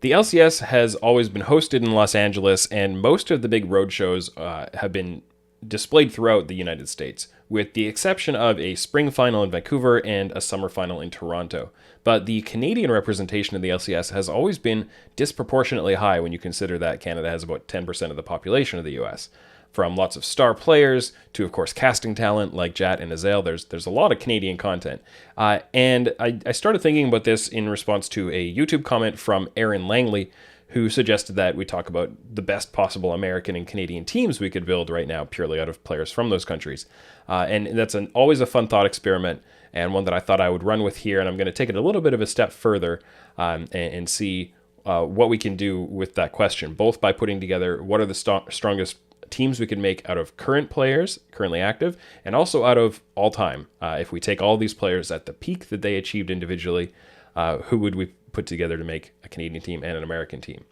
The LCS has always been hosted in Los Angeles, and most of the big road shows have been displayed throughout the United States, with the exception of a spring final in Vancouver and a summer final in Toronto. But the Canadian representation of the LCS has always been disproportionately high when you consider that Canada has about 10% of the population of the US. From lots of star players to, of course, casting talent like Jat and Azael, there's a lot of Canadian content. And I started thinking about this in response to a YouTube comment from Aaron Langley, who suggested that we talk about the best possible American and Canadian teams we could build right now, purely out of players from those countries. And that's always a fun thought experiment, and one that I thought I would run with here. And I'm going to take it a little bit of a step further and see what we can do with that question, both by putting together what are the strongest teams we can make out of current players, currently active, and also out of all time. If we take all these players at the peak that they achieved individually, who would we put together to make a Canadian team and an American team?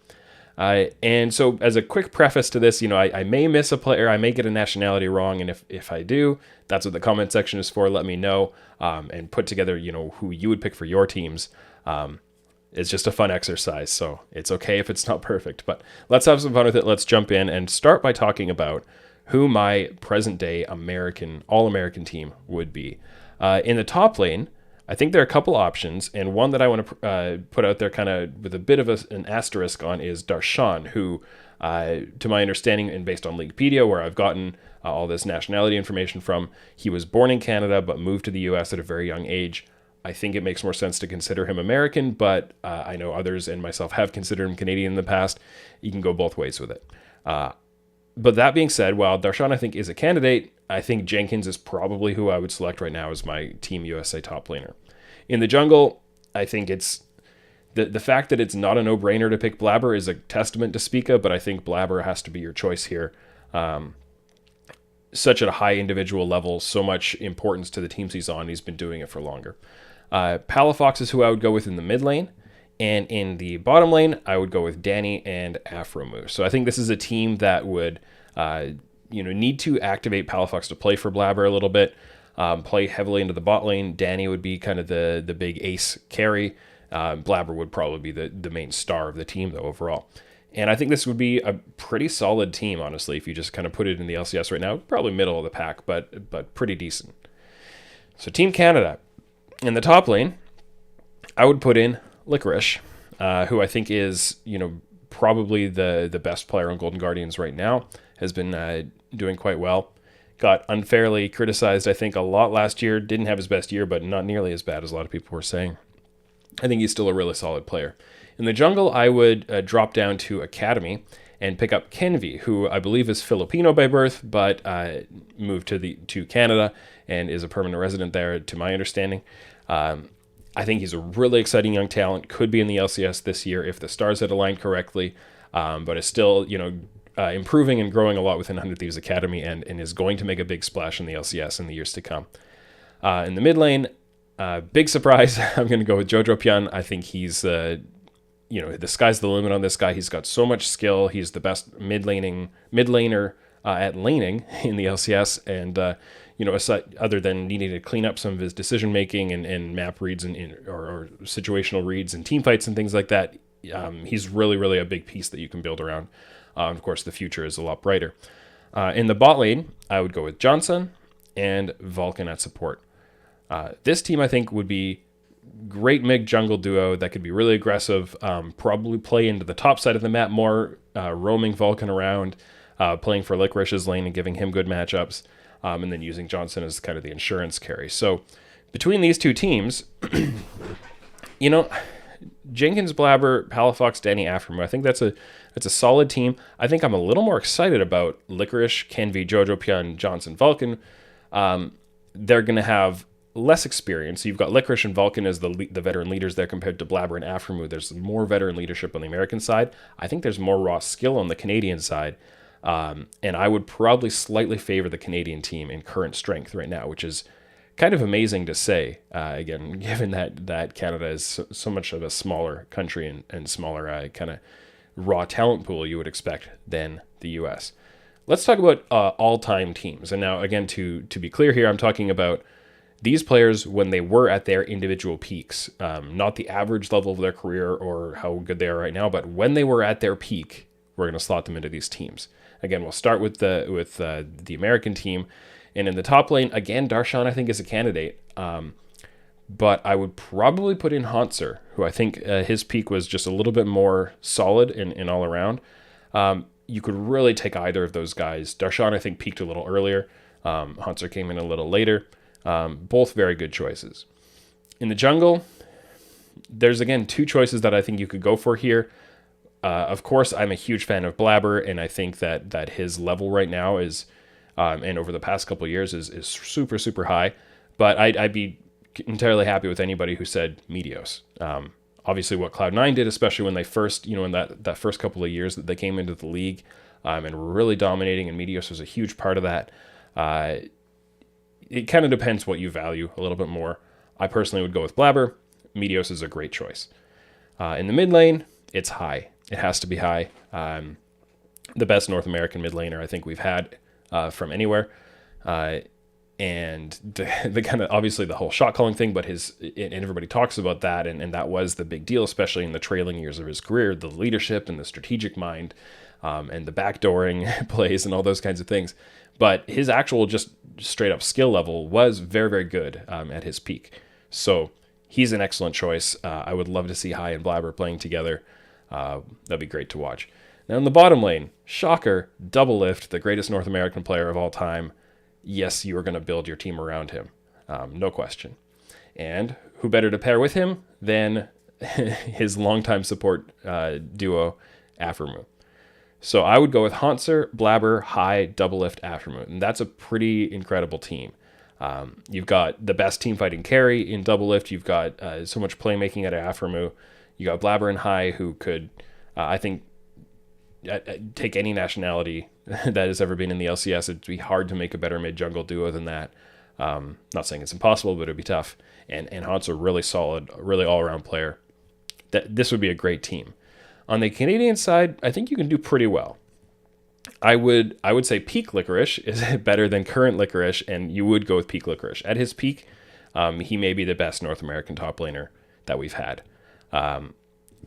And so as a quick preface to this, I may miss a player, I may get a nationality wrong, and if I do, that's what the comment section is for. Let me know, and put together, who you would pick for your teams. It's just a fun exercise, so it's okay if it's not perfect, but let's have some fun with it. Let's jump in and start by talking about who my present-day all-American team would be. In the top lane, I think there are a couple options, and one that I want to put out there kind of with a bit of an asterisk on is Darshan, who, to my understanding and based on Leaguepedia, where I've gotten all this nationality information from, he was born in Canada but moved to the US at a very young age. I think it makes more sense to consider him American, but I know others and myself have considered him Canadian in the past. You can go both ways with it. But that being said, while Darshan I think is a candidate, I think Jenkins is probably who I would select right now as my Team USA top laner. In the jungle, I think it's the fact that it's not a no-brainer to pick Blabber is a testament to Spica, but I think Blabber has to be your choice here. Such at a high individual level, so much importance to the teams he's on. He's been doing it for longer. Palafox is who I would go with in the mid lane. And in the bottom lane, I would go with Danny and Afromu. So I think this is a team that would need to activate Palafox to play for Blabber a little bit, play heavily into the bot lane. Danny would be kind of the big ace carry. Blabber would probably be the main star of the team, though, overall. And I think this would be a pretty solid team, honestly, if you just kind of put it in the LCS right now. Probably middle of the pack, but pretty decent. So Team Canada. In the top lane, I would put in Licorice, who I think is, probably the best player on Golden Guardians right now. Has been doing quite well. Got unfairly criticized, I think, a lot last year. Didn't have his best year, but not nearly as bad as a lot of people were saying. I think he's still a really solid player. In the jungle, I would drop down to Academy and pick up Kenvi, who I believe is Filipino by birth, but moved to Canada and is a permanent resident there, to my understanding. I think he's a really exciting young talent, could be in the LCS this year if the stars had aligned correctly, but is still, improving and growing a lot within 100 Thieves Academy and is going to make a big splash in the LCS in the years to come. In the mid lane, big surprise, I'm going to go with Jojo Pian. I think he's, the sky's the limit on this guy. He's got so much skill. He's the best mid laner at laning in the LCS, and other than needing to clean up some of his decision making and map reads or situational reads and team fights and things like that, he's really, really a big piece that you can build around. Of course, the future is a lot brighter. In the bot lane, I would go with Johnson and Vulcan at support. This team, I think, would be great mid jungle duo that could be really aggressive, probably play into the top side of the map more, roaming Vulcan around, playing for Licorice's lane and giving him good matchups, and then using Johnson as kind of the insurance carry. So between these two teams, Jenkins, Blabber, Palafox, Danny, Afromu, I think that's a solid team. I think I'm a little more excited about Licorice, Kenvi, Jojo Pian, Johnson, Vulcan. They're going to have less experience. You've got Licorice and Vulcan as the veteran leaders there compared to Blabber and Afromu. There's more veteran leadership on the American side. I think there's more raw skill on the Canadian side. And I would probably slightly favor the Canadian team in current strength right now, which is kind of amazing to say, again, given that Canada is so much of a smaller country and smaller kind of raw talent pool you would expect than the US. Let's talk about all-time teams. And now, again, to be clear here, I'm talking about these players, when they were at their individual peaks, not the average level of their career or how good they are right now, but when they were at their peak, we're going to slot them into these teams. Again, we'll start with the American team, and in the top lane, again, Darshan I think is a candidate, but I would probably put in Hauntzer, who I think his peak was just a little bit more solid in all around. You could really take either of those guys. Darshan I think peaked a little earlier. Hauntzer came in a little later. Both very good choices. In the jungle, there's again two choices that I think you could go for here. Of course, I'm a huge fan of Blabber, and I think that his level right now is, and over the past couple of years, is super, super high. But I'd be entirely happy with anybody who said Meteos. Obviously, what Cloud9 did, especially when they first, in that first couple of years that they came into the league and were really dominating, and Meteos was a huge part of that. It kind of depends what you value a little bit more. I personally would go with Blabber. Meteos is a great choice. In the mid lane, it's high. It has to be high. The best North American mid laner I think we've had from anywhere. And the kind of, obviously the whole shot calling thing, but and everybody talks about that, and that was the big deal, especially in the trailing years of his career, the leadership and the strategic mind, and the backdooring plays and all those kinds of things. But his actual just straight up skill level was very, very good at his peak. So he's an excellent choice. I would love to see High and Blabber playing together. That'd be great to watch. Now in the bottom lane, shocker, Doublelift, the greatest North American player of all time. Yes, you are going to build your team around him. No question. And who better to pair with him than his longtime support duo, Aphromoo. So I would go with Hauntzer, Blabber, High, Doublelift, Aphromoo. And that's a pretty incredible team. You've got the best team fighting carry in Doublelift. You've got so much playmaking out of Aphromoo. You got Blabber and High, who could, I think, take any nationality that has ever been in the LCS. It'd be hard to make a better mid-jungle duo than that. Not saying it's impossible, but it'd be tough. And Hauntzer, really solid, really all-around player. This would be a great team. On the Canadian side, I think you can do pretty well. I would say peak Licorice is better than current Licorice, and you would go with peak Licorice. At his peak, he may be the best North American top laner that we've had.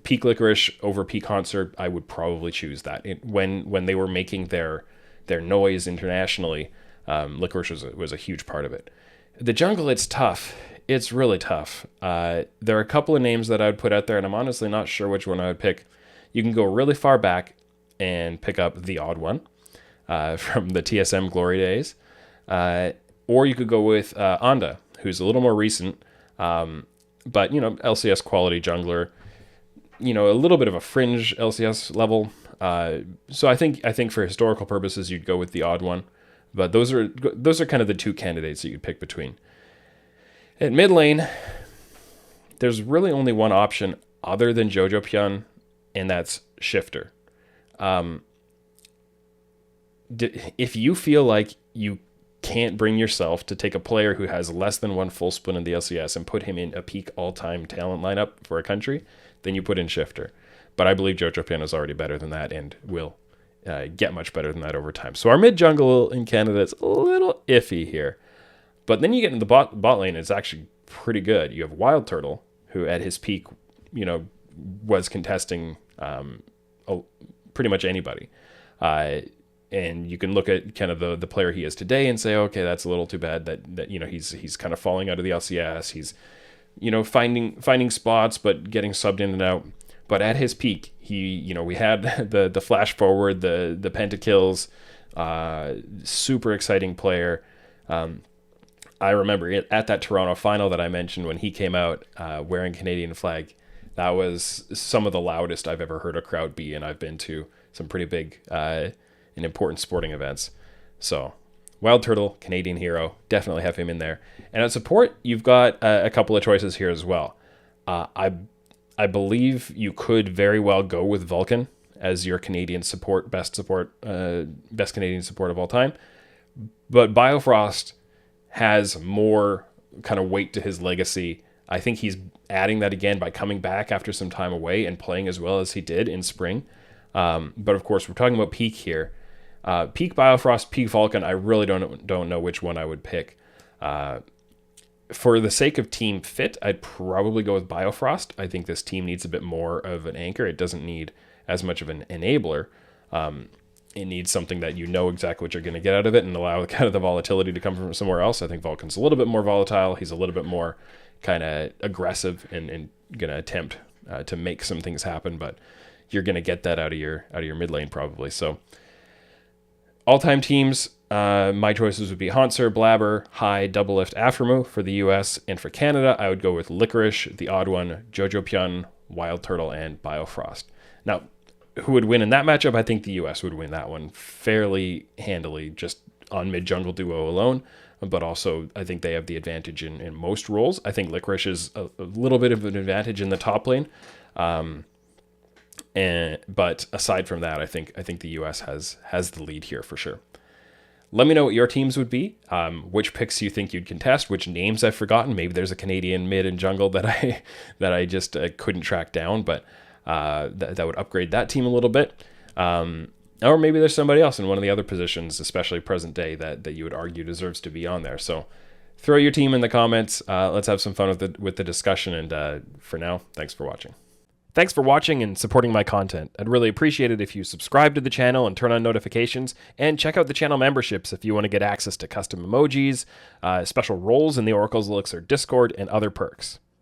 Peak Licorice over peak Hauntzer, I would probably choose that. When they were making their noise internationally, Licorice was a huge part of it. The jungle, it's tough. It's really tough. There are a couple of names that I would put out there, and I'm honestly not sure which one I would pick. You can go really far back and pick up the Odd One from the TSM glory days. Or you could go with Anda, who's a little more recent, but, LCS quality jungler, a little bit of a fringe LCS level. So I think for historical purposes, you'd go with the Odd One. But those are kind of the two candidates that you'd pick between. At mid lane, there's really only one option other than Jojo Pyun, and that's Shifter. If you feel like you can't bring yourself to take a player who has less than one full split in the LCS and put him in a peak all-time talent lineup for a country, then you put in Shifter. But I believe Jojo Pyun is already better than that and will get much better than that over time. So our mid-jungle in Canada is a little iffy here. But then you get into the bot lane, it's actually pretty good. You have Wild Turtle, who at his peak, was contesting pretty much anybody. And you can look at kind of the player he is today and say, okay, that's a little too bad that he's kind of falling out of the LCS. He's, finding spots, but getting subbed in and out. But at his peak, we had the flash forward, the pentakills, super exciting player. I remember at that Toronto final that I mentioned when he came out wearing Canadian flag. That was some of the loudest I've ever heard a crowd be, and I've been to some pretty big and important sporting events. So, Wild Turtle, Canadian hero, definitely have him in there. And at support, you've got a couple of choices here as well. I believe you could very well go with Vulcan as your Canadian support, best Canadian support of all time. But Biofrost has more kind of weight to his legacy. I think he's adding that again by coming back after some time away and playing as well as he did in spring. But of course, we're talking about peak here. Peak Biofrost, peak Vulcan, I really don't know which one I would pick. For the sake of team fit, I'd probably go with Biofrost. I think this team needs a bit more of an anchor. It doesn't need as much of an enabler. It needs something that you know exactly what you're going to get out of it and allow kind of the volatility to come from somewhere else. I think Vulcan's a little bit more volatile. He's a little bit more kind of aggressive and going to attempt to make some things happen, but you're going to get that out of your mid lane probably. So all-time teams, my choices would be Haunter, Blabber, High, Doublelift, Aphromoo for the US, and for Canada, I would go with Licorice, the Odd One, Jojo Pyun, Wild Turtle, and Biofrost. Now, who would win in that matchup? I think the US would win that one fairly handily, just on mid-jungle duo alone, but also I think they have the advantage in most roles. I think Licorice is a little bit of an advantage in the top lane. But aside from that, I think the US has the lead here for sure. Let me know what your teams would be, which picks you think you'd contest, which names I've forgotten. Maybe there's a Canadian mid and jungle that I just couldn't track down, but that would upgrade that team a little bit. Or maybe there's somebody else in one of the other positions, especially present day, that you would argue deserves to be on there. So throw your team in the comments. Let's have some fun with the discussion. And for now, thanks for watching. Thanks for watching and supporting my content. I'd really appreciate it if you subscribe to the channel and turn on notifications, and check out the channel memberships if you want to get access to custom emojis, special roles in the Oracle's Elixir Discord, and other perks.